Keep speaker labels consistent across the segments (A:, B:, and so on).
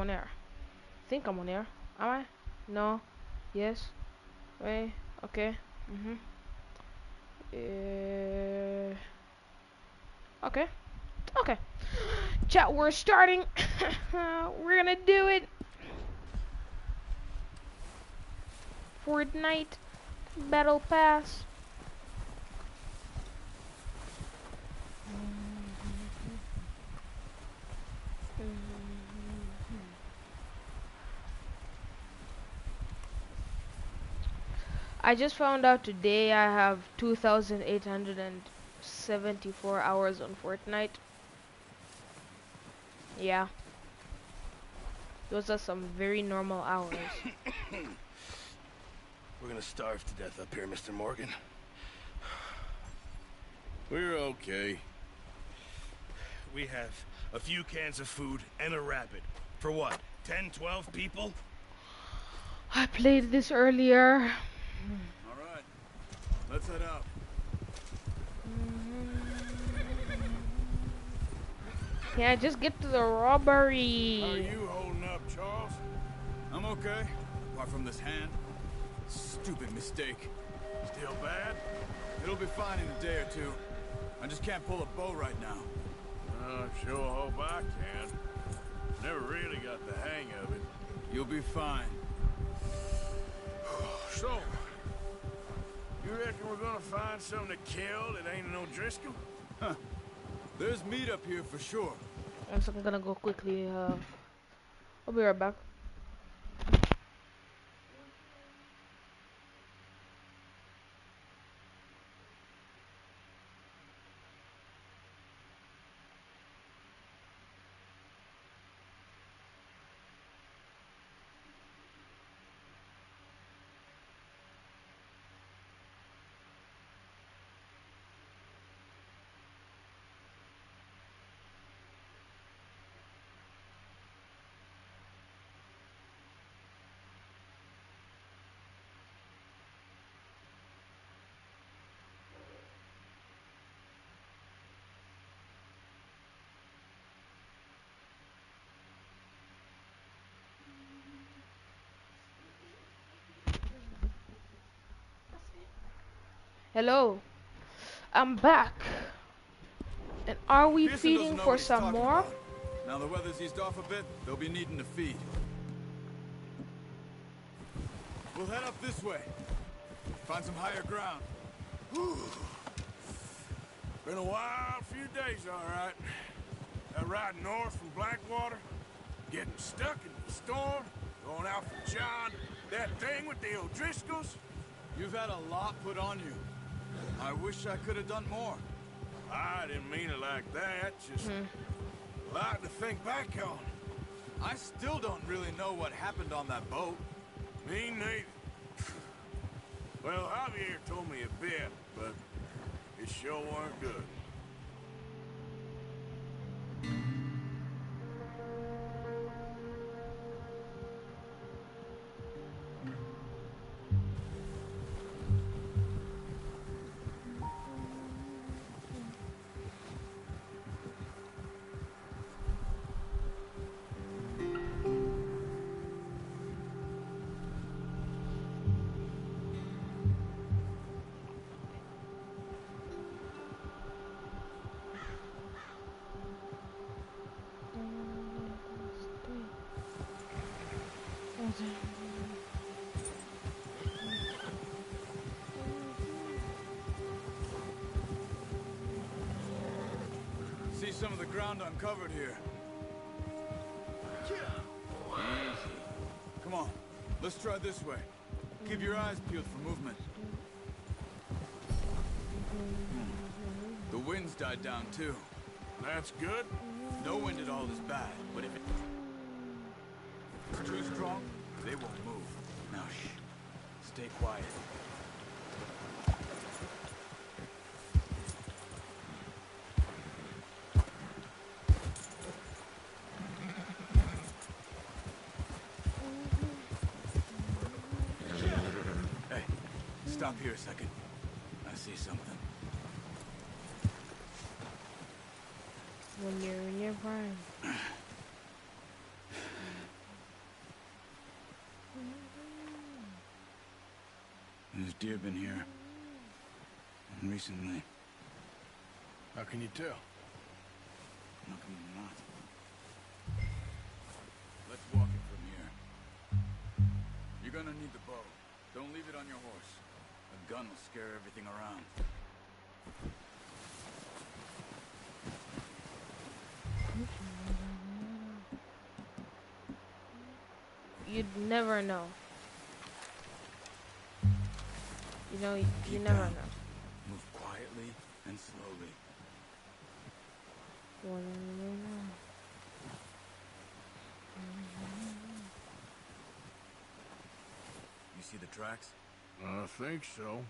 A: on air. I think I'm on air. Am I? No. Yes. Wait. Okay. Okay. Okay. Chat, we're starting. We're gonna do it. Fortnite Battle Pass. I just found out today I have 2,874 hours on Fortnite. Yeah. Those are some very normal hours.
B: We're gonna starve to death up here, Mr. Morgan. We're okay. We have a few cans of food and a rabbit. For what? 10, 12 people?
A: I played this earlier.
B: Alright. Let's head out.
A: Can I just get to the robbery?
B: How are you holding up, Charles?
C: I'm okay. Apart from this hand. Stupid mistake.
B: Still bad?
C: It'll be fine in a day or two. I just can't pull a bow right now.
B: I sure hope I can. Never really got the hang of it.
C: You'll be fine.
B: So, you reckon we're gonna find something to kill that ain't no Driscoll?
C: Huh. There's meat up here for sure.
A: I'm gonna go quickly. I'll be right back. Hello, I'm back. And are we
C: Pearson
A: feeding
C: doesn't know
A: for
C: what he's
A: some
C: talking
A: more?
C: about. Now the weather's eased off a bit, they'll be needing to feed. We'll head up this way. Find some higher ground.
B: Whew. Been a wild few days, all right. That ride north from Blackwater, getting stuck in the storm, going out for John, that thing with the O'Driscolls.
C: You've had a lot put on you. I wish I could have done more.
B: I didn't mean it like that, just a lot to think back on.
C: I still don't really know what happened on that boat.
B: Me neither. Well, Javier told me a bit, but it sure weren't good.
C: See some of the ground uncovered here. Easy. Come on, let's try this way. Keep your eyes peeled for movement. The wind's died down too.
B: That's good.
C: No wind at all is bad, but if it's too strong, they won't move. Now shh. Stay quiet. Hey, stop here a second. I see something.
A: When you're in your prime.
C: There's deer been here. And recently.
B: How can you tell?
C: How come not? Let's walk it from here. You're gonna need the bow. Don't leave it on your horse. A gun will scare everything around.
A: You'd never know. You know, you
C: Keep
A: never
C: down.
A: know.
C: Move quietly and slowly. You see the tracks?
B: I think so.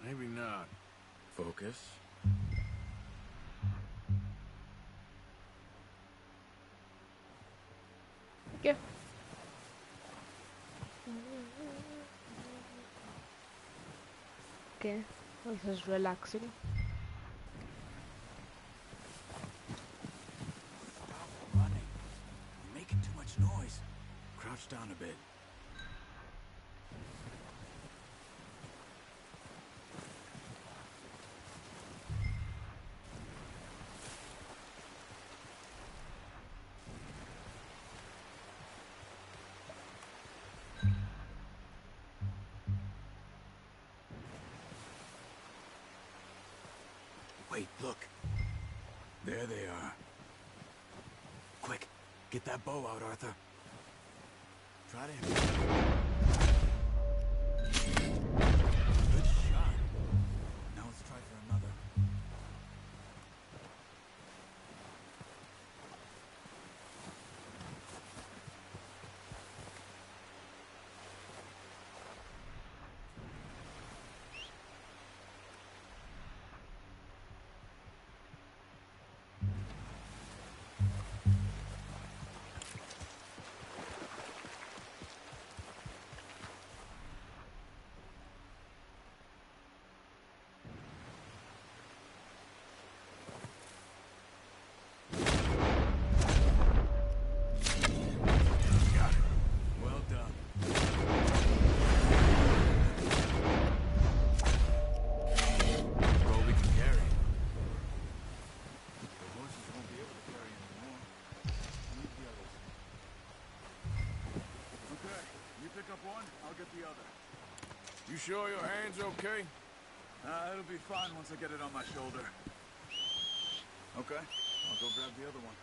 B: Maybe not.
C: Focus.
A: Yeah. Okay, this is relaxing.
C: Stop running. You're making too much noise. Crouch down a bit. Wait, look. There they are. Quick, get that bow out, Arthur. Try to hit me. Good shot. Now let's try for another. Well done. Well, we can carry. The horses won't be able to carry anymore. Need the others. Okay, you pick up one, I'll get the other.
B: You sure your hand's okay?
C: It'll be fine once I get it on my shoulder. Okay, I'll go grab the other one.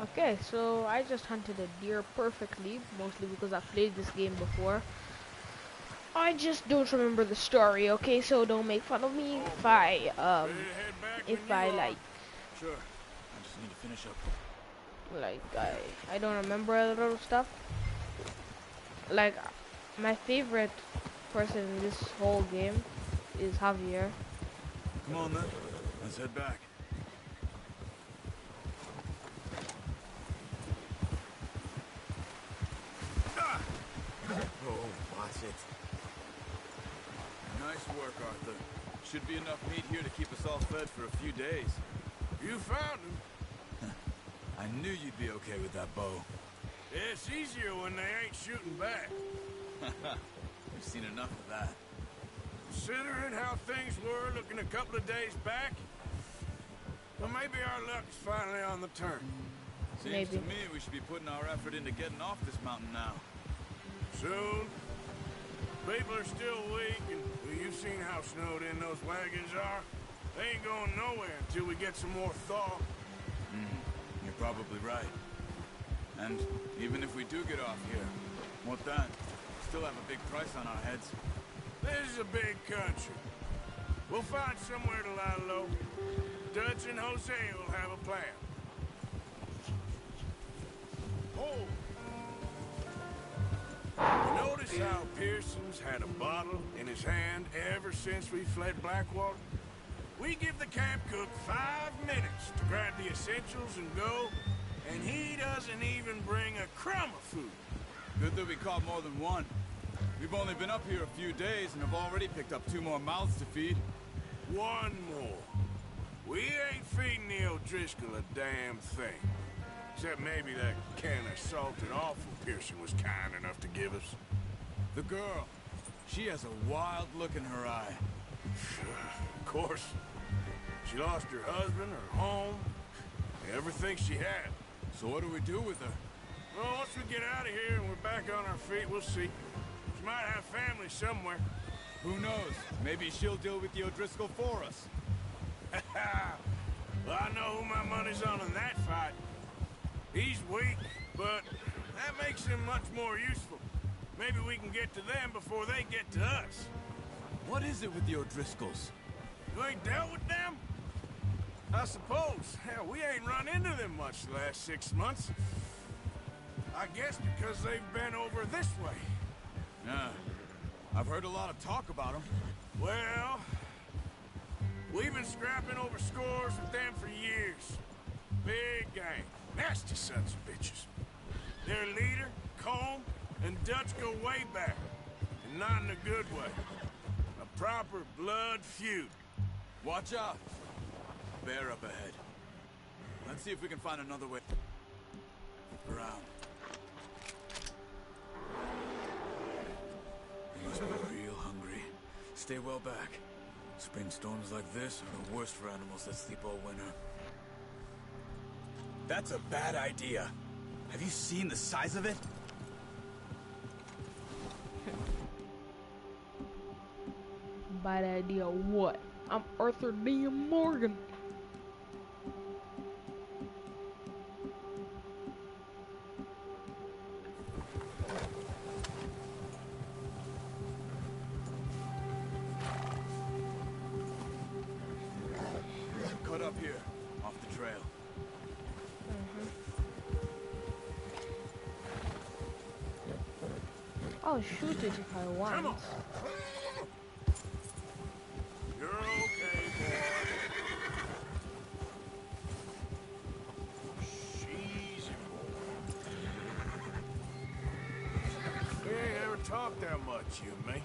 A: Okay, so I just hunted a deer perfectly, mostly because I've played this game before. I just don't remember the story, okay? So don't make fun of me if
B: Ready to head back
A: if
B: when
A: I
B: you are?
A: like
C: Sure. I just need to finish up.
A: I don't remember a lot of stuff. Like my favorite person in this whole game is Javier.
C: Come on then. Let's head back. Oh, watch it. Nice work, Arthur. Should be enough meat here to keep us all fed for a few days.
B: You found him.
C: I knew you'd be okay with that bow.
B: It's easier when they ain't shooting back.
C: We've seen enough of that.
B: Considering how things were looking a couple of days back, well, maybe our luck is finally on the turn.
C: Seems
A: Maybe.
C: to me we should be putting our effort into getting off this mountain now.
B: Soon. People are still weak, and well, you've seen how snowed in those wagons are. They ain't going nowhere until we get some more thaw.
C: You're probably right. And even if we do get off here, what then? Still have a big price on our heads.
B: This is a big country. We'll find somewhere to lie low. Dutch and Jose will have a plan. Oh! You notice how Pearson's had a bottle in his hand ever since we fled Blackwater? We give the camp cook 5 minutes to grab the essentials and go, And he doesn't even bring a crumb of food.
C: Good that we caught more than one. We've only been up here a few days and have already picked up 2 more mouths to feed.
B: One more. We ain't feeding the O'Driscoll a damn thing. Except maybe that can of salted offal Pearson was kind enough to give us.
C: The girl. She has a wild look in her eye.
B: Of course. She lost her husband, her home, everything she had.
C: So what do we do with her?
B: Well, once we get out of here and we're back on our feet, we'll see. She might have family somewhere.
C: Who knows? Maybe she'll deal with the O'Driscoll for us.
B: Well, I know who my money's on in that fight. He's weak, but that makes him much more useful. Maybe we can get to them before they get to us.
C: What is it with the O'Driscolls?
B: You ain't dealt with them? I suppose. Hell, we ain't run into them much the last 6 months. I guess because they've been over this way.
C: Yeah. I've heard a lot of talk about them.
B: Well, we've been scrapping over scores with them for years. Big gang. Nasty sons of bitches. Their leader, Combe, and Dutch go way back. And not in a good way. A proper blood feud.
C: Watch out. Bear up ahead. Let's see if we can find another way around. You must be real hungry. Stay well back. Spring storms like this are the worst for animals that sleep all winter. That's a bad idea. Have you seen the size of it?
A: Bad idea what? I'm Arthur D. Morgan.
C: Cut up here, off the trail.
A: I'll shoot it if I want.
B: Come on. You're okay, boy. Easy, boy. We ain't ever talked that much, you and me.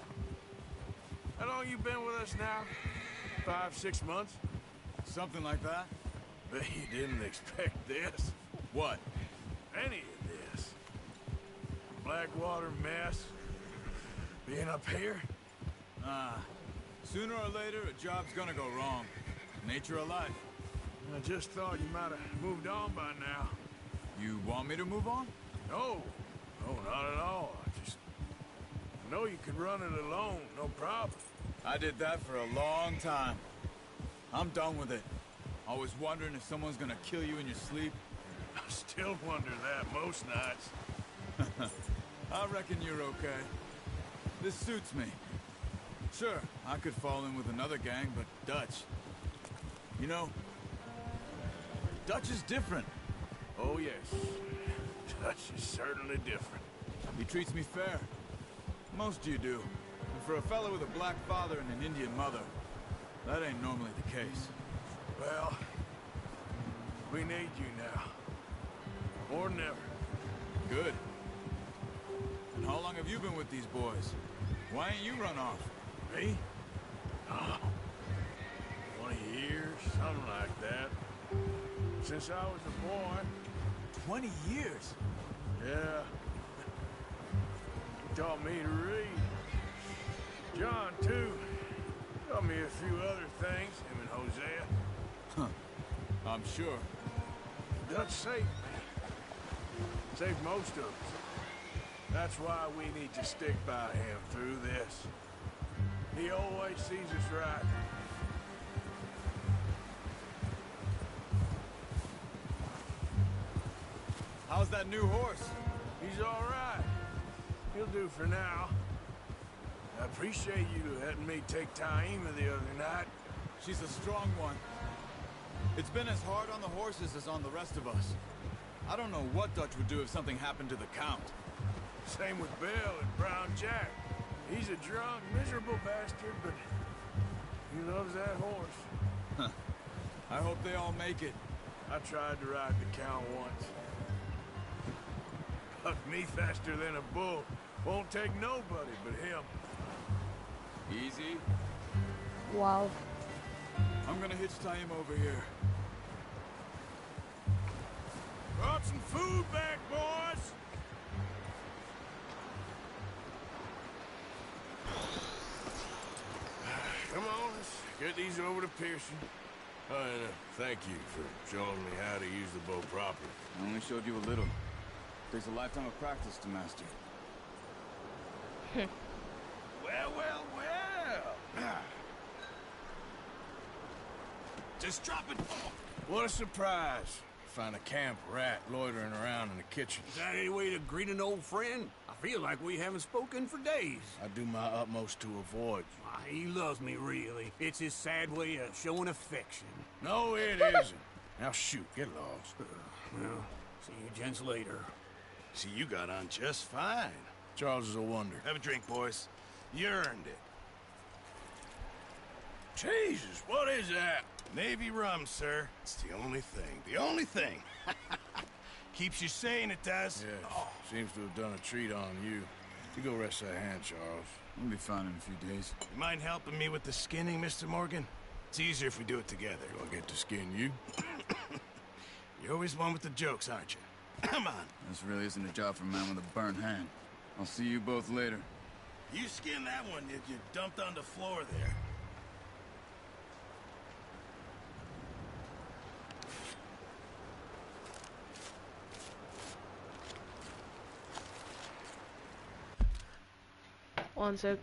B: How long you been with us now? 5, 6 months?
C: Something like that?
B: Bet you didn't expect this.
C: What?
B: Any of this. Blackwater mess. Being up here?
C: Sooner or later, a job's gonna go wrong. Nature of life.
B: I just thought you might have moved on by now.
C: You want me to move on?
B: No. No, not at all. I know you could run it alone, no problem.
C: I did that for a long time. I'm done with it. Always wondering if someone's gonna kill you in your sleep.
B: I still wonder that most nights.
C: I reckon you're okay. This suits me. Sure, I could fall in with another gang, but Dutch... You know, Dutch is different.
B: Oh, yes. Dutch is certainly different.
C: He treats me fair. Most of you do. And for a fellow with a black father and an Indian mother, that ain't normally the case.
B: Well, we need you now. More than ever.
C: Good. And how long have you been with these boys? Why ain't you run off?
B: Me? Oh, 20 years, something like that. Since I was a boy.
C: 20 years?
B: Yeah. He taught me to read. John, too. Taught me a few other things, him and Hosea.
C: Huh. I'm sure.
B: Dutch saved me. Saved most of us. That's why we need to stick by him through this. He always sees us right.
C: How's that new horse?
B: He's all right. He'll do for now. I appreciate you letting me take Taima the other night.
C: She's a strong one. It's been as hard on the horses as on the rest of us. I don't know what Dutch would do if something happened to the Count.
B: Same with Bill and Brown Jack. He's a drunk, miserable bastard, but he loves that horse.
C: I hope they all make it.
B: I tried to ride the Count once. Me faster than a bull. Won't take nobody but him.
C: Easy.
A: Wow.
C: I'm gonna hitch tie him over here.
B: Brought some food back, boys! Come on, let's get these over to Pearson. Oh, and thank you for showing me how to use the bow properly.
C: I only showed you a little. Takes a lifetime of practice to master.
B: Well, well, well! Just drop it! What a surprise. Find a camp rat loitering around in the kitchen.
D: Is that any way to greet an old friend? I feel like we haven't spoken for days.
B: I do my utmost to avoid you.
D: Ah, he loves me, really. It's his sad way of showing affection.
B: No, it isn't. Now shoot, get lost.
D: Well, see you gents later.
E: See, you got on just fine.
B: Charles is a wonder.
E: Have a drink, boys. You earned it.
B: Jesus, what is that?
E: Navy rum, sir. It's the only thing. The only thing. Keeps you sane, it does.
B: Yes, seems to have done a treat on you. You go rest that hand, Charles.
C: We'll be fine in a few days.
E: You mind helping me with the skinning, Mr. Morgan? It's easier if we do it together.
B: Do I get to skin you?
E: You're always one with the jokes, aren't you? Come on.
C: This really isn't a job for a man with a burnt hand. I'll see you both later.
E: You skin that one that you dumped on the floor there.
A: One sec.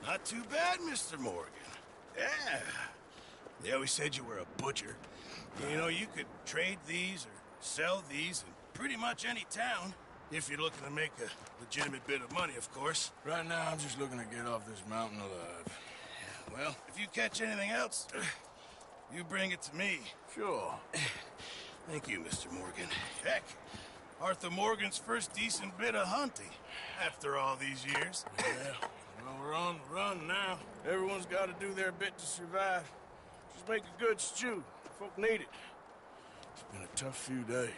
E: Not too bad, Mr. Morgan. Yeah. They always said you were a butcher. You know, you could trade these or sell these in pretty much any town. If you're looking to make a legitimate bit of money, of course.
B: Right now, I'm just looking to get off this mountain alive.
E: Well, if you catch anything else, you bring it to me.
B: Sure.
E: Thank you, Mr. Morgan. Heck, Arthur Morgan's first decent bit of hunting after all these years.
B: Yeah, well, we're on the run now. Everyone's got to do their bit to survive. Just make a good stew. Folk need it. It's been a tough few days.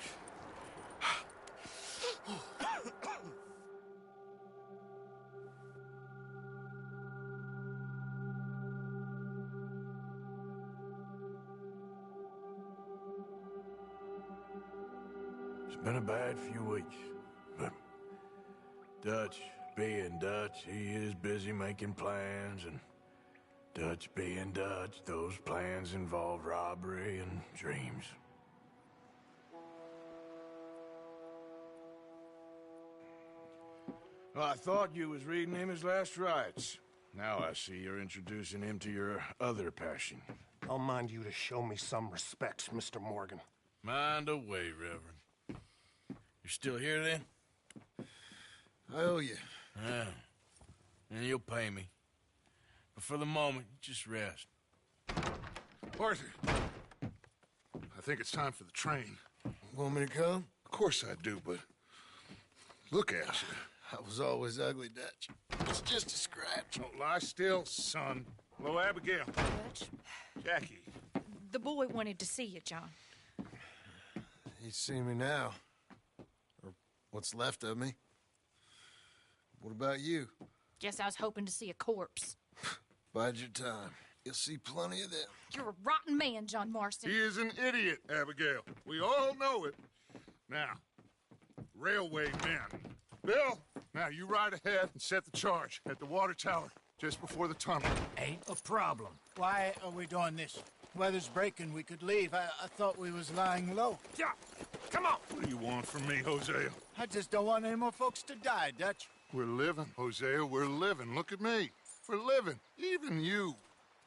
B: It's been a bad few weeks, but Dutch being Dutch, he is busy making plans, and Dutch being Dutch, those plans involve robbery and dreams. Well, I thought you was reading him his last rites. Now I see you're introducing him to your other passion.
F: I'll mind you to show me some respect, Mr. Morgan.
B: Mind away, Reverend. You're still here, then?
E: I owe you.
B: Yeah. And you'll pay me. But for the moment, just rest.
G: Arthur, I think it's time for the train.
E: Want me to come?
G: Of course I do, but look at you.
E: I was always ugly, Dutch. It's just a scratch.
G: Don't lie still, son. Hello, Abigail.
H: Dutch,
G: Jackie.
H: the boy wanted to see you, John.
E: He's seen me now. Or what's left of me. What about you?
H: Guess I was hoping to see a corpse.
E: Bide your time. You'll see plenty of them.
H: You're a rotten man, John Marston.
G: He is an idiot, Abigail. We all know it. Now, railway men. Bill, now you ride ahead and set the charge at the water tower just before the tunnel.
I: Ain't a problem. Why are we doing this? Weather's breaking. We could leave. I thought we was lying low.
G: Yeah, come on. What do you want from me, Hosea?
I: I just don't want any more folks to die, Dutch.
G: We're living, Hosea, we're living. Look at me. We're living, even you.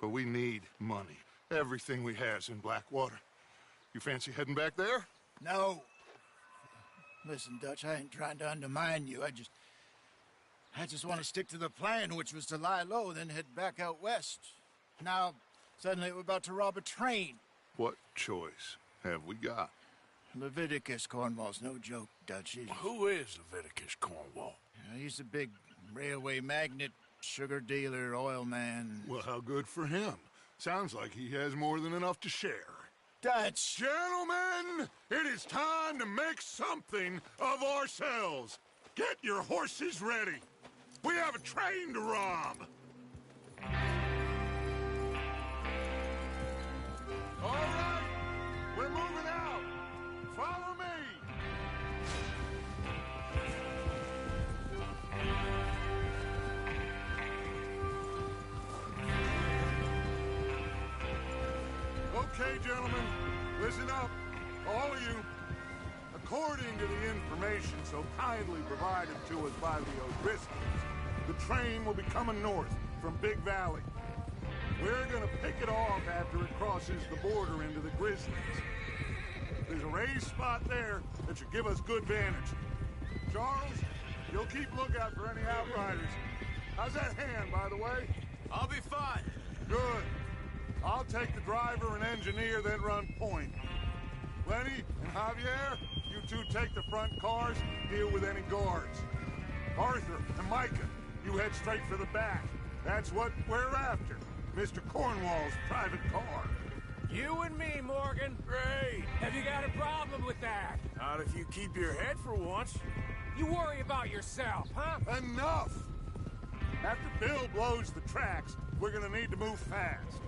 G: But we need money. Everything we has in Blackwater. You fancy heading back there?
I: No. Listen, Dutch, I ain't trying to undermine you. I just want to stick to the plan, which was to lie low, then head back out west. Now, suddenly we're about to rob a train.
G: What choice have we got?
I: Leviticus Cornwall's no joke, Dutch.
B: Who is Leviticus Cornwall?
I: He's a big railway magnate, sugar dealer, oil man.
G: Well, how good for him. Sounds like he has more than enough to share.
I: Dutch!
G: Gentlemen, it is time to make something of ourselves. Get your horses ready. We have a train to rob. All right, we're moving out. Follow me. Okay, gentlemen, listen up, all of you. According to the information so kindly provided to us by the O'Driscolls, the train will be coming north from Big Valley. We're gonna pick it off after it crosses the border into the Grizzlies. There's a raised spot there that should give us good vantage. Charles, you'll keep lookout for any outriders. How's that hand, by the way?
C: I'll be fine.
G: Good. I'll take the driver and engineer, then run point. Lenny and Javier, you two take the front cars, deal with any guards. Arthur and Micah, you head straight for the back. That's what we're after. Mr. Cornwall's private car.
D: You and me, Morgan.
B: Great.
D: Have you got a problem with that?
B: Not if you keep your head for once.
D: You worry about yourself, huh?
G: Enough! After Bill blows the tracks, we're gonna need to move fast.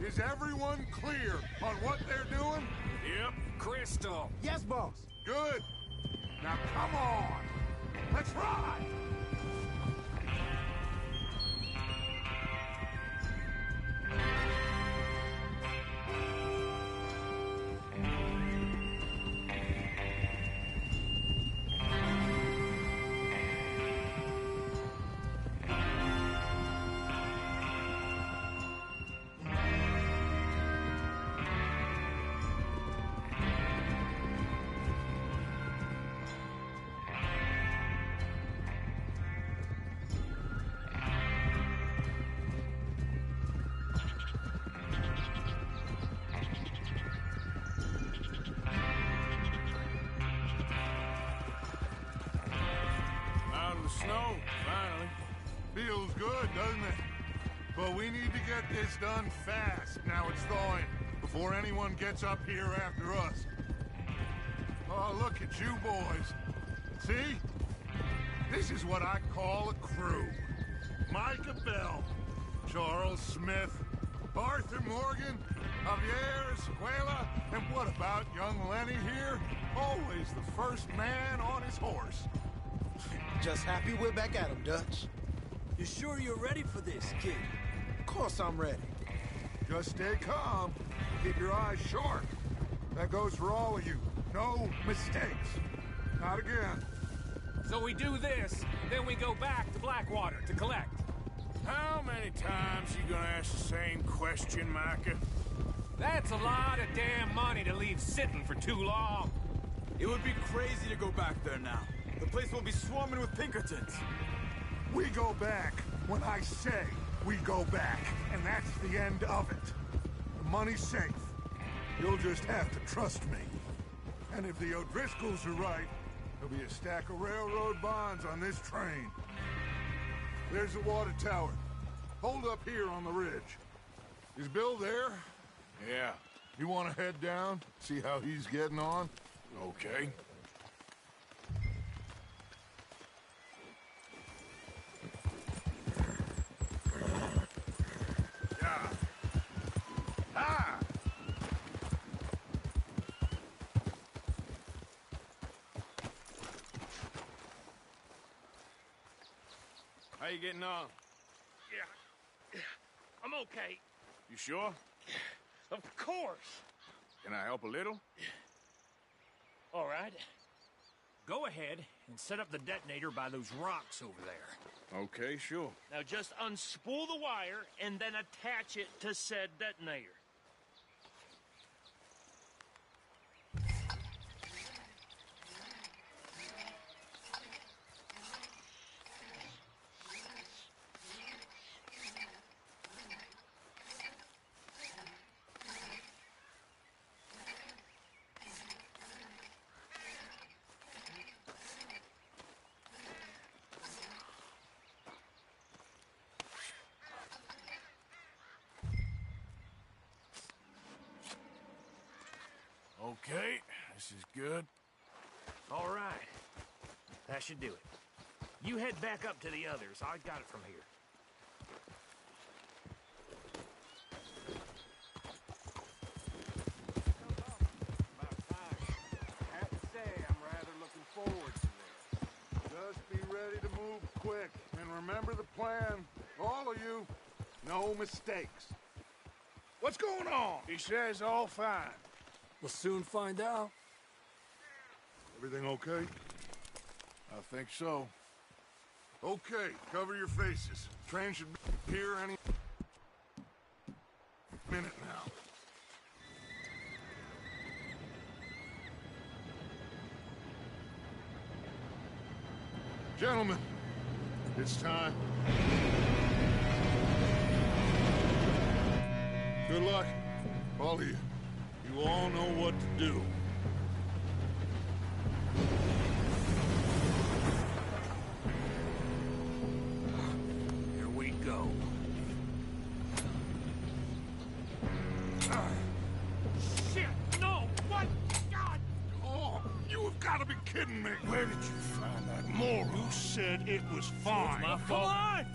G: Is everyone clear on what they're doing?
B: Yep.
D: Crystal.
I: Yes, boss.
G: Good. Now come on. Let's ride.
B: Out of the snow, finally.
G: Feels good, doesn't it? But we need to get this done fast. Now it's thawing, before anyone gets up here after us. Oh, look at you boys. See? This is what I call a crew. Micah Bell, Charles Smith, Arthur Morgan, Javier Escuela, and what about young Lenny here? Always the first man on his horse.
F: Just happy we're back at him, Dutch.
D: You sure you're ready for this, kid?
F: Of course I'm ready.
G: Just stay calm. Keep your eyes sharp. That goes for all of you. No mistakes. Not again.
D: So we do this, then we go back to Blackwater to collect.
B: How many times you gonna ask the same question, Micah?
J: That's a lot of damn money to leave sitting for too long.
C: It would be crazy to go back there now. The place will be swarming with Pinkertons.
G: We go back when I say we go back, and that's the end of it. The money's safe. You'll just have to trust me. And if the O'Driscolls are right, there'll be a stack of railroad bonds on this train. There's the water tower. Hold up here on the ridge. Is Bill there?
B: Yeah.
G: You want to head down, see how he's getting on?
B: Okay. Yeah. Ah! How you getting on?
J: Yeah. I'm okay.
B: You sure?
J: Of course.
B: Can I help a little?
J: All right. Go ahead and set up the detonator by those rocks over there.
B: Okay, sure.
J: Now just unspool the wire and then attach it to said detonator.
B: Okay, this is good.
J: All right. That should do it. You head back up to the others. I got it from here.
G: About time. I have to say, I'm rather looking forward to this. Just be ready to move quick, and remember the plan. All of you, no mistakes. What's going on?
B: He says all fine.
F: We'll soon find out.
G: Everything okay? I think so. Okay, cover your faces. Train should be here any minute now. Gentlemen, it's time. Good luck, all of you. You all know what to do.
J: Here we go. Shit! No! What? God!
G: Oh, you have got to be kidding me. Where did you find that moron? Who said it was fine?
J: My fault. Come on!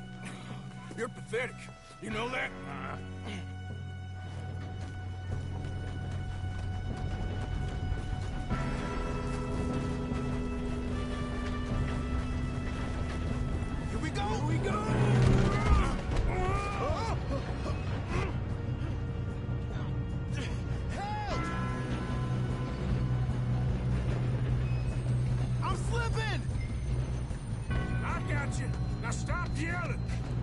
B: You're pathetic. You know that?
I: Here we go! Here we go! Help! I'm slipping!
B: I got you. Now stop yelling.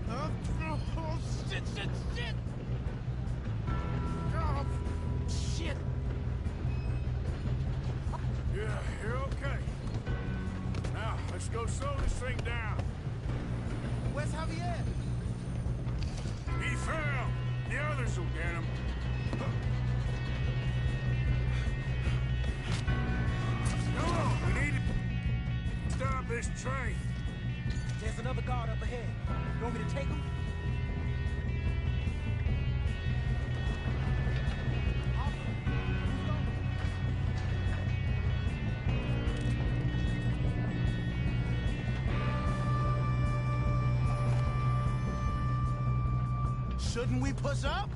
I: Oh, shit, shit, shit! Oh, shit!
B: Yeah, you're okay. Now, let's go slow this thing down.
I: Where's Javier?
B: He fell. The others will get him. Come on, we need to stop this train.
K: There's another guard up ahead. You want me to take him?
I: Shouldn't we push up?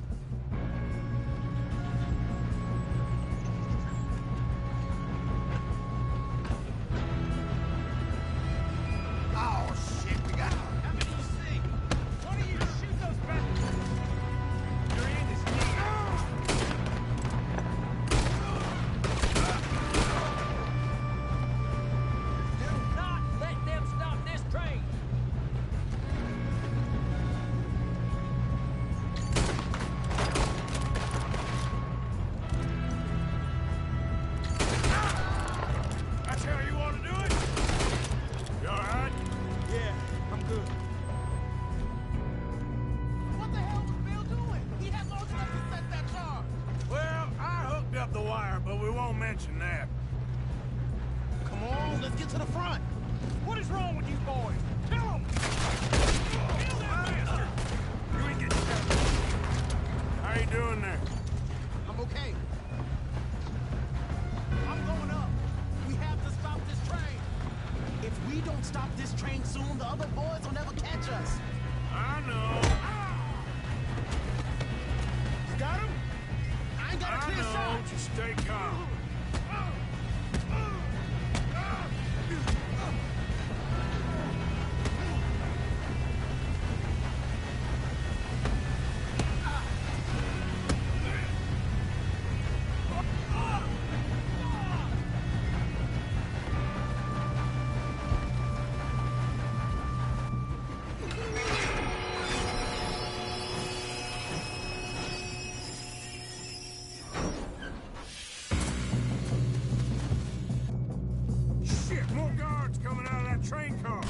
I: Oh, shit, we got... How many you see? One of you shoot those bastards! Your end is
K: Do not let them stop this train!
B: don't mention that.
K: Come on, let's get to the front.
J: What is wrong with you boys? Kill him! Kill that bastard!
B: You ain't getting shot. How you doing there?
K: I'm okay. I'm going up. We have to stop this train. If we don't stop this train soon, the other boys will never catch us.
B: I know.
K: You got him? I ain't got a clear shot.
B: Just stay calm. Shit, more guards coming out of that train car.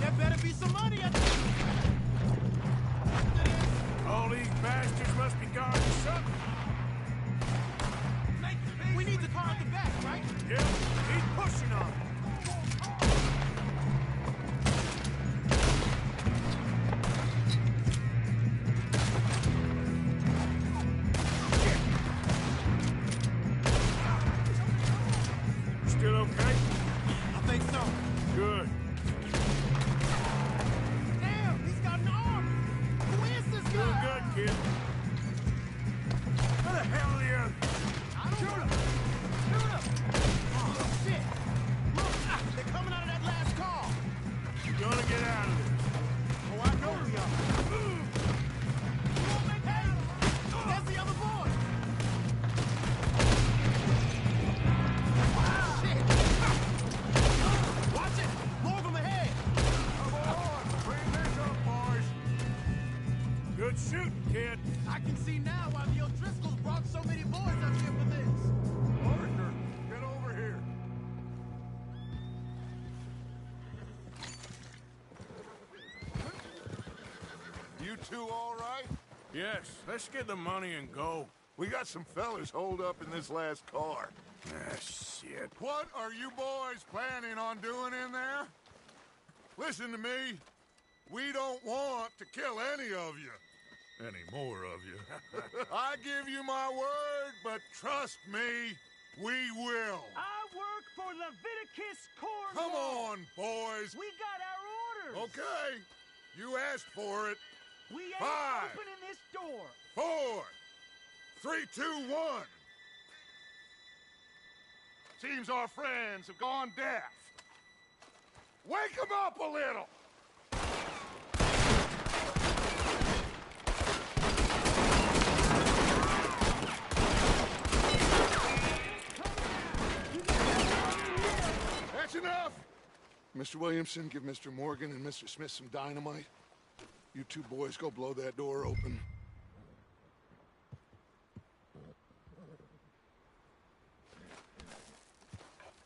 K: There better be some money at the...
B: All these bastards must be guarding something.
K: We need the car at the back, right?
B: Yeah, keep pushing on it. Still okay?
K: I think so.
B: Good.
K: Damn, he's got an arm. Who is this
B: Doing
K: guy?
B: good, kid. Where the hell are the others?
K: Shoot him! Shoot him! Oh, shit! Look, they're coming out of that last car.
B: You're gonna get out of this.
K: Oh, I know we are. Hey, there's the other boy. Shit! Watch it! More of them ahead.
B: Come on, clean this up, boys. Good shooting, kid.
K: I can see now why the O'Driscolls brought so many boys up here for this.
G: Parker, get over here. You two all right?
B: Yes, let's get the money and go.
G: We got some fellas holed up in this last car.
B: Ah, shit.
G: What are you boys planning on doing in there? Listen to me. We don't want to kill any of you. Any more of you. I give you my word, but trust me, we will.
J: I work for Leviticus Corps.
G: Come on, boys.
J: We got our orders.
G: Okay. You asked for it.
J: We ain't
G: 5,
J: opening this door.
G: 4, 3, 2, 1. Seems our friends have gone deaf. Wake them up a little. That's enough. Mr. Williamson, give Mr. Morgan and Mr. Smith some dynamite. You two boys go blow that door open.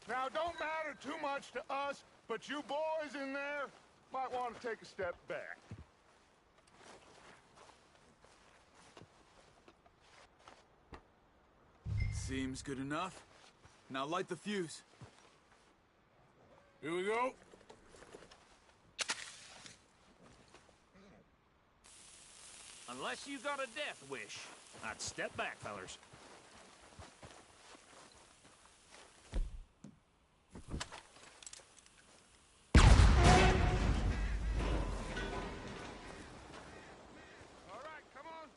G: Now, don't matter too much to us, but you boys in there might want to take a step back.
C: Seems good enough. Now light the fuse.
B: Here we go.
J: Unless you got a death wish, I'd step back, fellers.
G: All right, come on.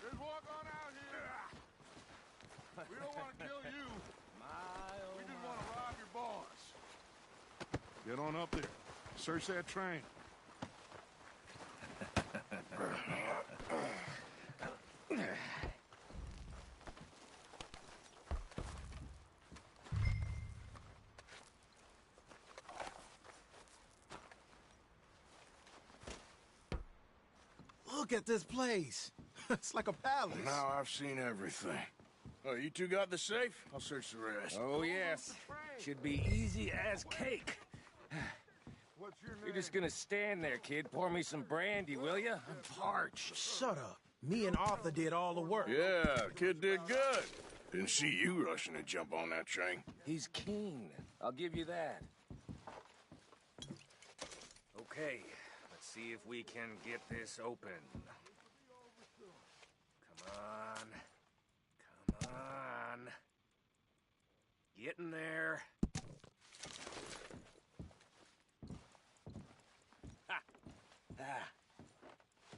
G: Just walk on out here. We don't want to kill you. We just want to rob your boss. Get on up there. Search that train.
K: Look at this place. It's like a palace.
B: Now I've seen everything. Oh, you two got the safe? I'll search the rest.
L: Oh, yes. Should be easy as cake.
G: What's your name?
L: You're just gonna stand there, kid. Pour me some brandy, will you? I'm parched.
K: Shut up. Me and Arthur did all the work.
B: Yeah, kid did good. Didn't see you rushing to jump on that train.
L: He's keen. I'll give you that. Okay, let's see if we can get this open. Come on. Come on. Get in there. Ha! Ah.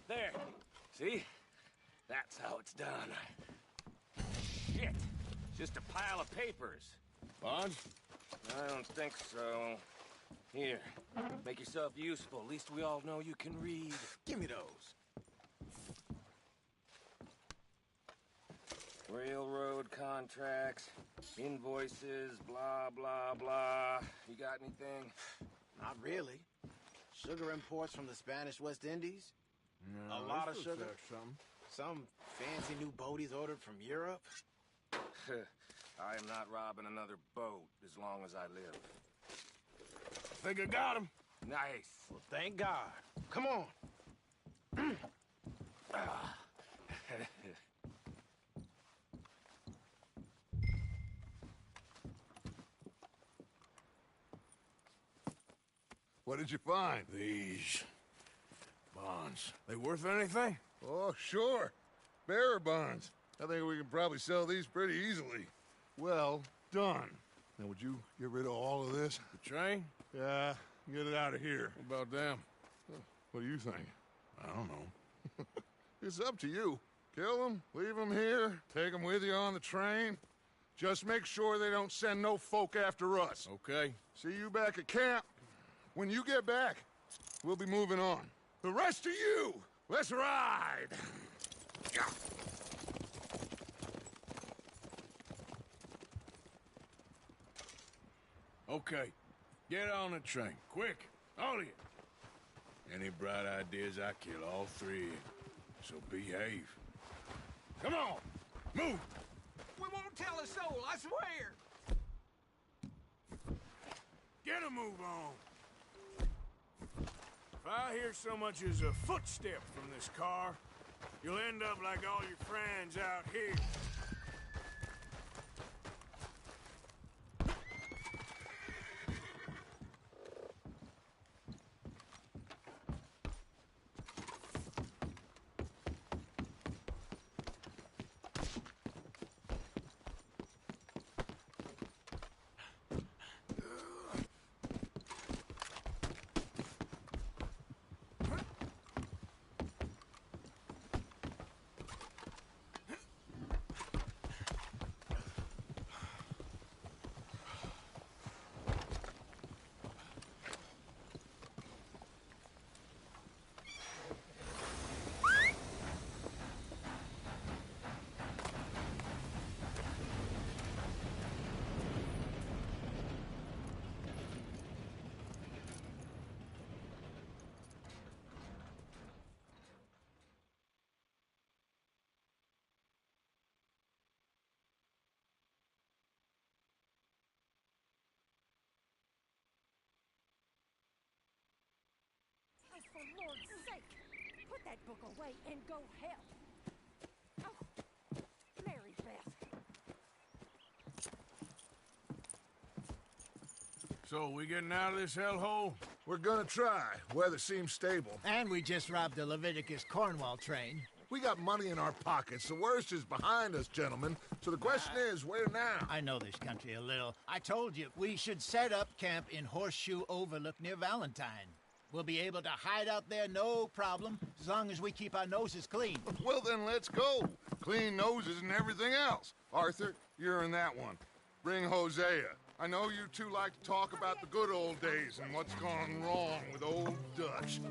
L: There. See? That's how it's done. Shit. Just a pile of papers.
B: Bonds?
L: I don't think so. Here, make yourself useful. At least we all know you can read.
K: Give me those.
L: Railroad contracts, invoices, blah, blah, blah. You got anything?
K: Not really. Sugar imports from the Spanish West Indies. A lot of sugar. Some fancy new boaties ordered from Europe.
L: I am not robbing another boat as long as I live.
B: Think I got him.
L: Nice.
K: Well, thank God. Come on.
G: What did you find?
B: These bonds. They worth anything?
G: Oh, sure. Bearer bonds. I think we can probably sell these pretty easily. Well done. Now, would you get rid of all of this?
B: The train?
G: Yeah, get it out of here.
B: What about them?
G: What do you think? I don't know. It's up to you. Kill them, leave them here, take them with you on the train. Just make sure they don't send no folk after us.
B: Okay.
G: See you back at camp. When you get back, we'll be moving on. The rest of you, let's ride!
B: Okay. Get on the train. Quick. All of you. Any bright ideas, I kill all three of you. So behave. Come on! Move!
D: We won't tell a soul, I swear!
B: Get a move on! If I hear so much as a footstep from this car, you'll end up like all your friends out here.
M: For Lord's sake, put that book away and go help. Oh, Mary Beth.
B: So, we getting out of this hellhole?
G: We're gonna try. Weather seems stable.
I: And we just robbed the Leviticus Cornwall train.
G: We got money in our pockets. The worst is behind us, gentlemen. So the question is, where now?
I: I know this country a little. I told you, we should set up camp in Horseshoe Overlook near Valentine. We'll be able to hide out there, no problem, as long as we keep our noses clean.
G: Well, then let's go. Clean noses and everything else. Arthur, you're in that one. Bring Hosea. I know you two like to talk about the good old days and what's gone wrong with old Dutch.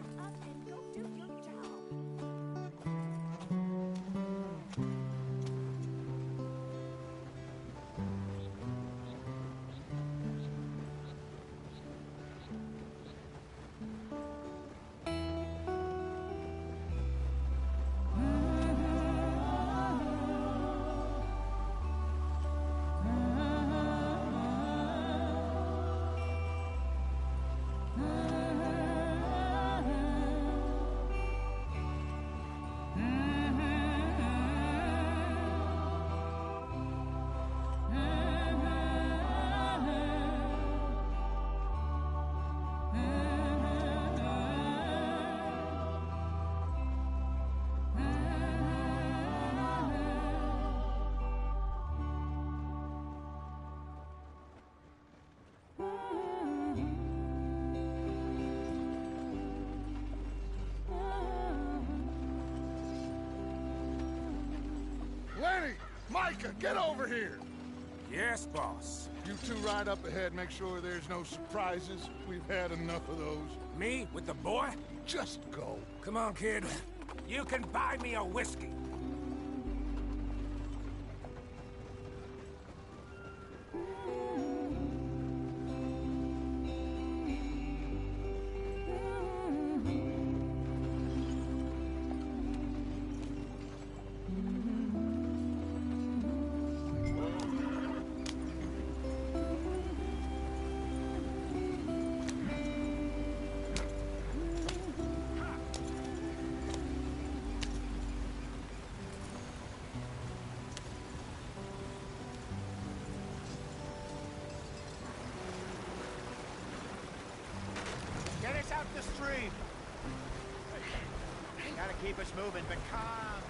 G: Micah, get over here!
B: Yes, boss.
G: You two ride up ahead, make sure there's no surprises. We've had enough of those.
B: Me with the boy?
G: Just go.
B: Come on, kid. You can buy me a whiskey.
I: Get us out the stream. Gotta keep us moving, but calm.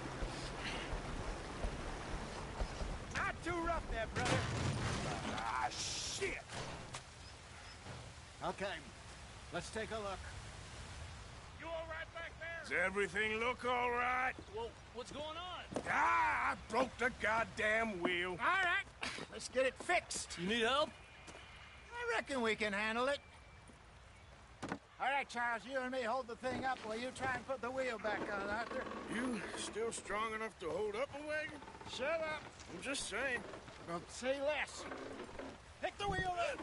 I: Not too rough there, brother.
B: Ah, shit!
I: Okay, let's take a look.
J: You all right back there?
B: Does everything look all right?
J: Well, what's going on?
B: Ah, I broke the goddamn wheel.
I: All right, let's get it fixed.
J: You need help?
I: I reckon we can handle it. All right, Charles, you and me hold the thing up while you try and put the wheel back on, Arthur.
B: You still strong enough to hold up a wagon?
I: Shut up.
B: I'm just saying.
I: Don't say less. Pick the wheel up.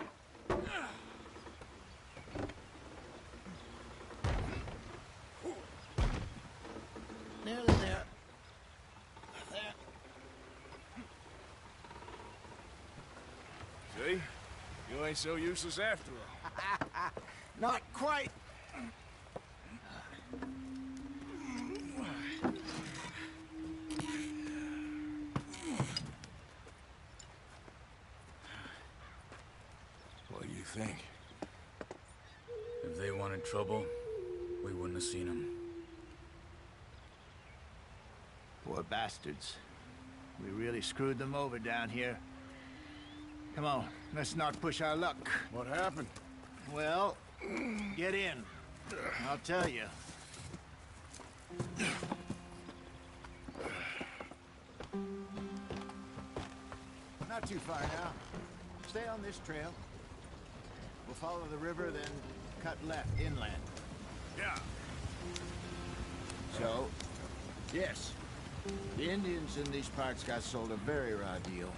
I: Nearly there. There.
B: See? You ain't so useless after all.
I: Not quite.
B: What do you think?
C: If they wanted trouble, we wouldn't have seen them.
I: Poor bastards. We really screwed them over down here. Come on, let's not push our luck.
B: What happened?
I: Well, get in. I'll tell you. Not too far now. Stay on this trail. We'll follow the river, then cut left inland.
B: Yeah.
I: So, yes, the Indians in these parts got sold a very raw deal.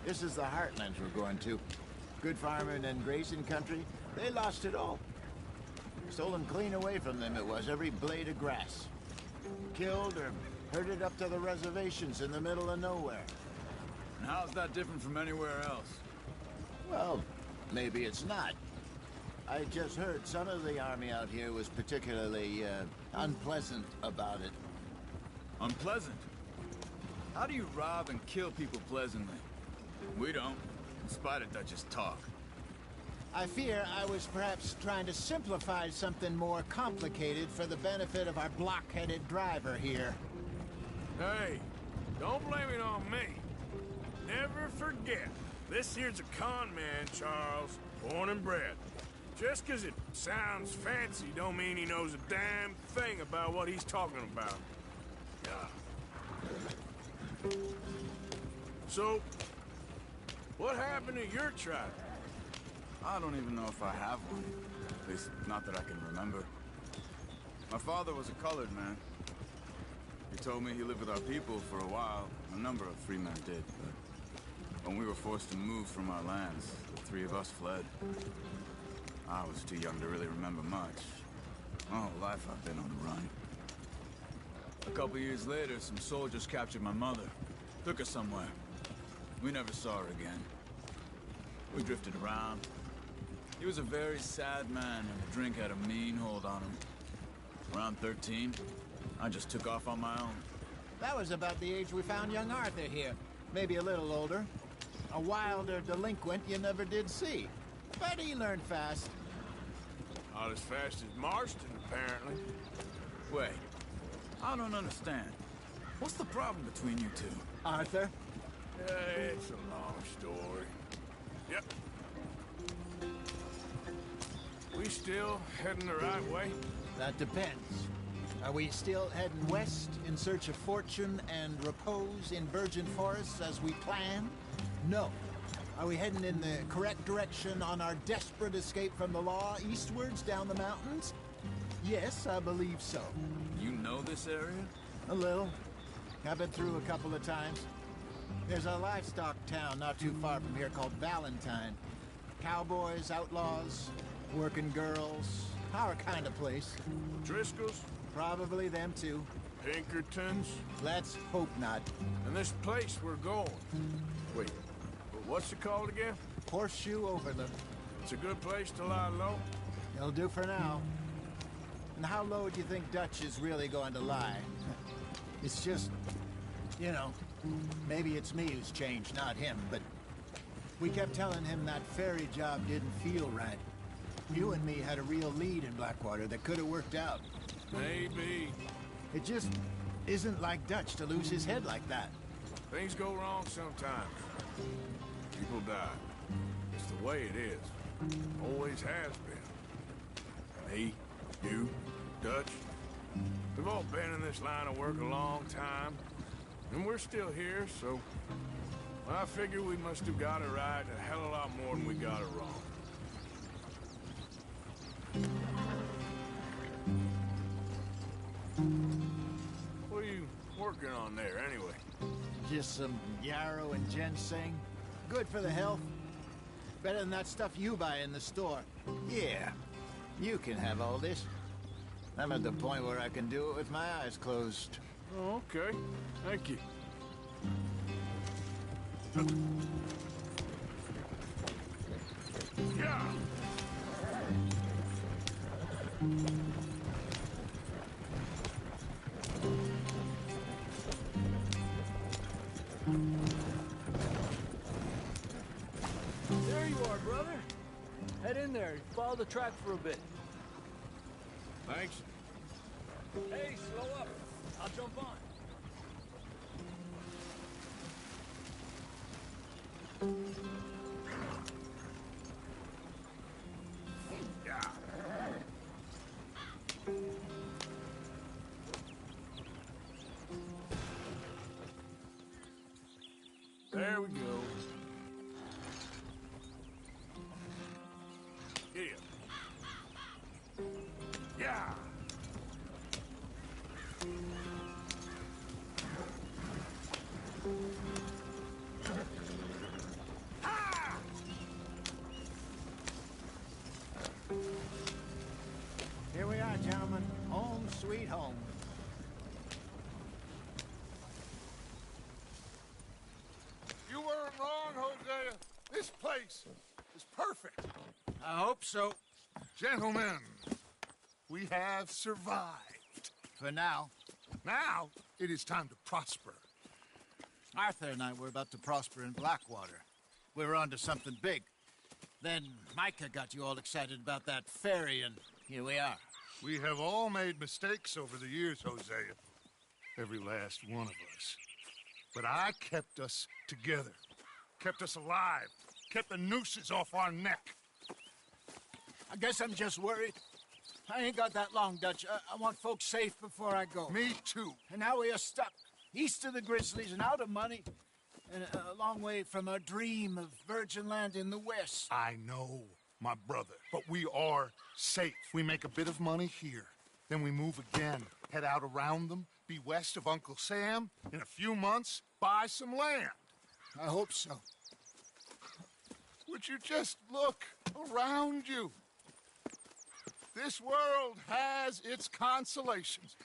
I: This is the heartlands we're going to. Good farming and grazing country, they lost it all. Stolen clean away from them it was, every blade of grass. Killed or herded up to the reservations in the middle of nowhere.
C: And how's that different from anywhere else?
I: Well, maybe it's not. I just heard some of the army out here was particularly, unpleasant about it.
C: Unpleasant? How do you rob and kill people pleasantly? We don't, in spite of Dutch's talk.
I: I fear I was perhaps trying to simplify something more complicated for the benefit of our block-headed driver here.
B: Hey, don't blame it on me. Never forget, this here's a con man, Charles, born and bred. Just 'cause it sounds fancy don't mean he knows a damn thing about what he's talking about. Yeah. So, what happened to your tribe?
C: I don't even know if I have one. At least, not that I can remember. My father was a colored man. He told me he lived with our people for a while. A number of free men did, but when we were forced to move from our lands, the three of us fled. I was too young to really remember much. My whole life I've been on the run. A couple years later, some soldiers captured my mother. Took her somewhere. We never saw her again. We drifted around. He was a very sad man, and the drink had a mean hold on him. Around 13, I just took off on my own.
I: That was about the age we found young Arthur here. Maybe a little older. A wilder delinquent you never did see. But he learned fast.
B: Not as fast as Marston, apparently.
C: Wait, I don't understand. What's the problem between you two?
I: Arthur?
B: It's a long story. Yep. We still heading the right way?
I: That depends. Are we still heading west in search of fortune and repose in virgin forests as we planned? No. Are we heading in the correct direction on our desperate escape from the law eastwards down the mountains? Yes, I believe so.
C: You know this area?
I: A little. I've been through a couple of times. There's a livestock town not too far from here called Valentine. Cowboys, outlaws, working girls, our kind of place.
B: Driscoll's?
I: Probably them too.
B: Pinkertons?
I: Let's hope not.
B: And this place we're going. Wait, but what's it called again?
I: Horseshoe Overlook.
B: It's a good place to lie low?
I: It'll do for now. And how low do you think Dutch is really going to lie? It's just, you know, maybe it's me who's changed, not him, but we kept telling him that ferry job didn't feel right. You and me had a real lead in Blackwater that could have worked out.
B: Maybe.
I: It just isn't like Dutch to lose his head like that.
B: Things go wrong sometimes. People die. It's the way it is. Always has been. Me, you, Dutch. We've all been in this line of work a long time. And we're still here, so... I figure we must have got it right a hell of a lot more than we got it wrong. What are you working on there, anyway?
I: Just some yarrow and ginseng. Good for the health. Better than that stuff you buy in the store. Yeah, you can have all this. I'm at the point where I can do it with my eyes closed.
B: Oh, okay. Thank you. Yeah!
F: There you are, brother. Head in there. Follow the track for a bit.
B: Thanks.
F: Hey, slow up. I'll jump on.
B: Yeah. There we go. Here. Yeah.
I: Here we are, gentlemen. Home sweet home.
G: You weren't wrong, Hosea. This place is perfect.
I: I hope so.
G: Gentlemen, we have survived.
I: For now.
G: Now, it is time to prosper.
I: Arthur and I were about to prosper in Blackwater. We were onto something big. Then Micah got you all excited about that ferry, and here we are.
G: We have all made mistakes over the years, Hosea. Every last one of us. But I kept us together. Kept us alive. Kept the nooses off our neck.
I: I guess I'm just worried. I ain't got that long, Dutch. I want folks safe before I go.
G: Me too.
I: And now we are stuck, east of the Grizzlies and out of money, and a long way from our dream of virgin land in the west.
G: I know, my brother, but we are safe. We make a bit of money here, then we move again, head out around them, be west of Uncle Sam, in a few months, buy some land.
I: I hope so.
G: Would you just look around you? This world has its consolations.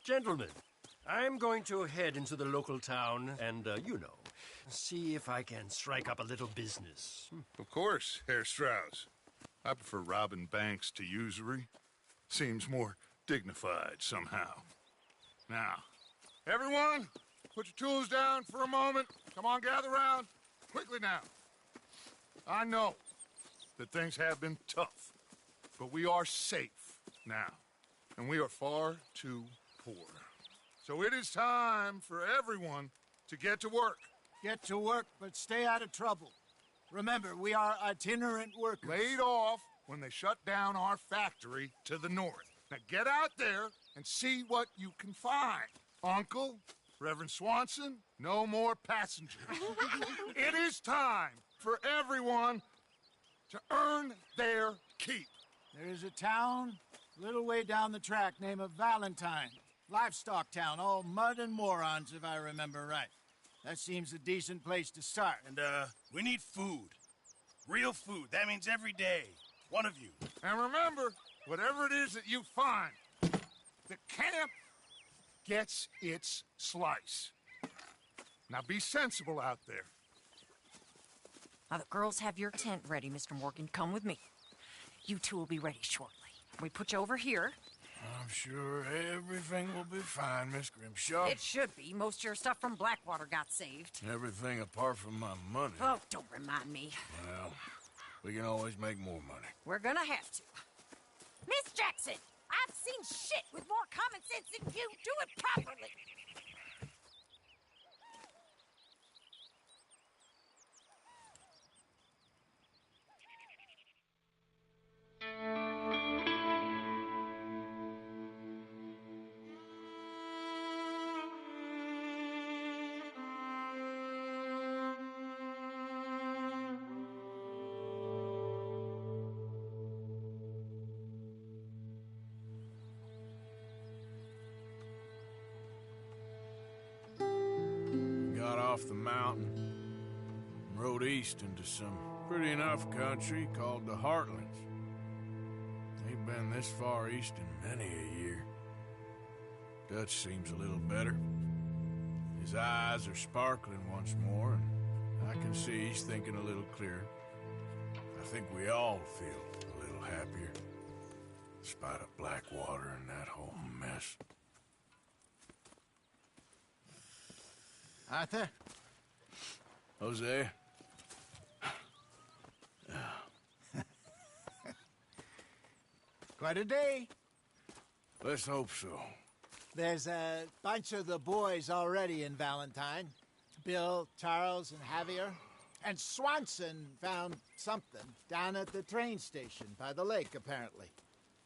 J: Gentlemen, I'm going to head into the local town and, see if I can strike up a little business.
G: Of course, Herr Strauss. I prefer robbing banks to usury. Seems more dignified somehow. Now, everyone, put your tools down for a moment. Come on, gather round. Quickly now. I know that things have been tough, but we are safe now, and we are far too poor. So it is time for everyone to get to work.
I: Get to work, but stay out of trouble. Remember, we are itinerant workers.
G: Laid off when they shut down our factory to the north. Now get out there and see what you can find. Uncle, Reverend Swanson, no more passengers. It is time for everyone to earn their keep.
I: There's a town a little way down the track named Valentine. Livestock town, all mud and morons, if I remember right. That seems a decent place to start.
E: And, we need food. Real food. That means every day. One of you.
G: And remember, whatever it is that you find, the camp gets its slice. Now be sensible out there.
N: Now the girls have your tent ready, Mr. Morgan. Come with me. You two will be ready shortly. We put you over here.
B: I'm sure everything will be fine, Miss Grimshaw.
N: It should be. Most of your stuff from Blackwater got saved.
B: Everything apart from my money.
N: Oh, don't remind me.
B: Well, we can always make more money.
N: We're gonna have to. Miss Jackson, I've seen shit with more common sense than you. Do it properly.
B: Got off the mountain and rode east into some pretty enough country called the Heartlands. Ain't been this far east in many a year. Dutch seems a little better. His eyes are sparkling once more, and I can see he's thinking a little clearer. I think we all feel a little happier, in spite of Blackwater and that whole mess.
I: Arthur?
B: Jose?
I: Quite a day.
B: Let's hope so.
I: There's a bunch of the boys already in Valentine. Bill, Charles, and Javier. And Swanson found something down at the train station by the lake, apparently.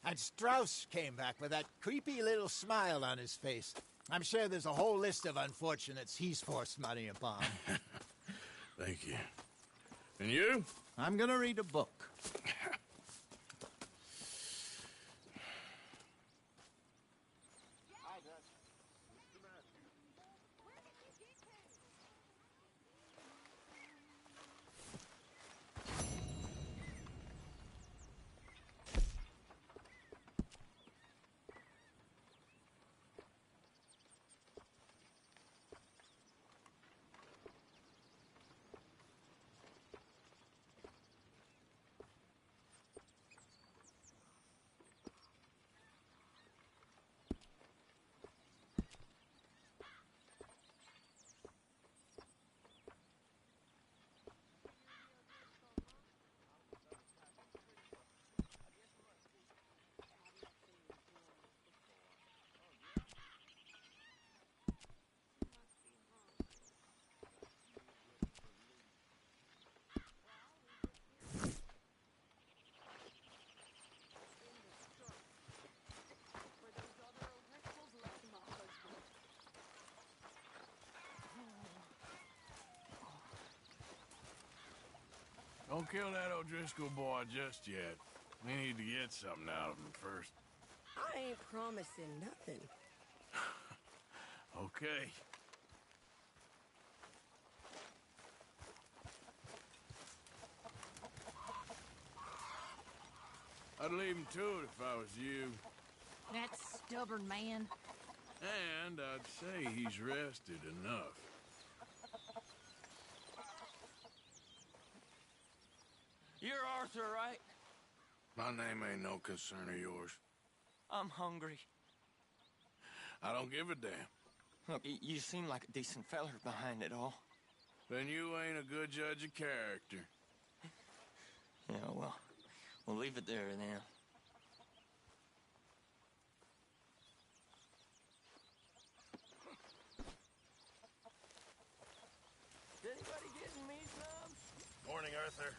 I: And Strauss came back with that creepy little smile on his face. I'm sure there's a whole list of unfortunates he's forced money upon.
B: Thank you. And you?
I: I'm gonna read a book.
B: Don't kill that O'Driscoll boy just yet. We need to get something out of him first.
O: I ain't promising nothing.
B: Okay. I'd leave him to it if I was you.
H: That stubborn man.
B: And I'd say he's rested enough.
P: You're Arthur, right?
B: My name ain't no concern of yours.
P: I'm hungry.
B: I don't give a damn.
P: Look, you seem like a decent feller behind it all.
B: Then you ain't a good judge of character.
P: Yeah, well, we'll leave it there then.
J: Is anybody getting me some?
E: Morning, Arthur.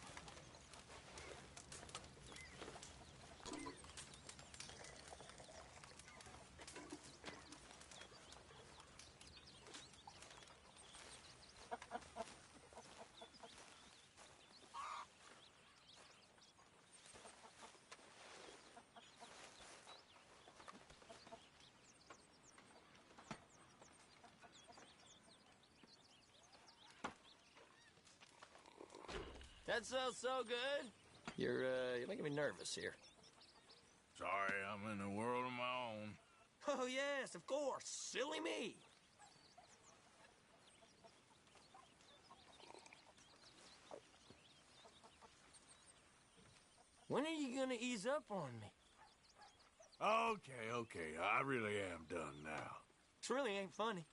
L: That smells so good. You're making me nervous here.
B: Sorry, I'm in a world of my own.
L: Oh, yes, of course. Silly me. When are you gonna ease up on me?
B: Okay, I really am done now.
L: This really ain't funny.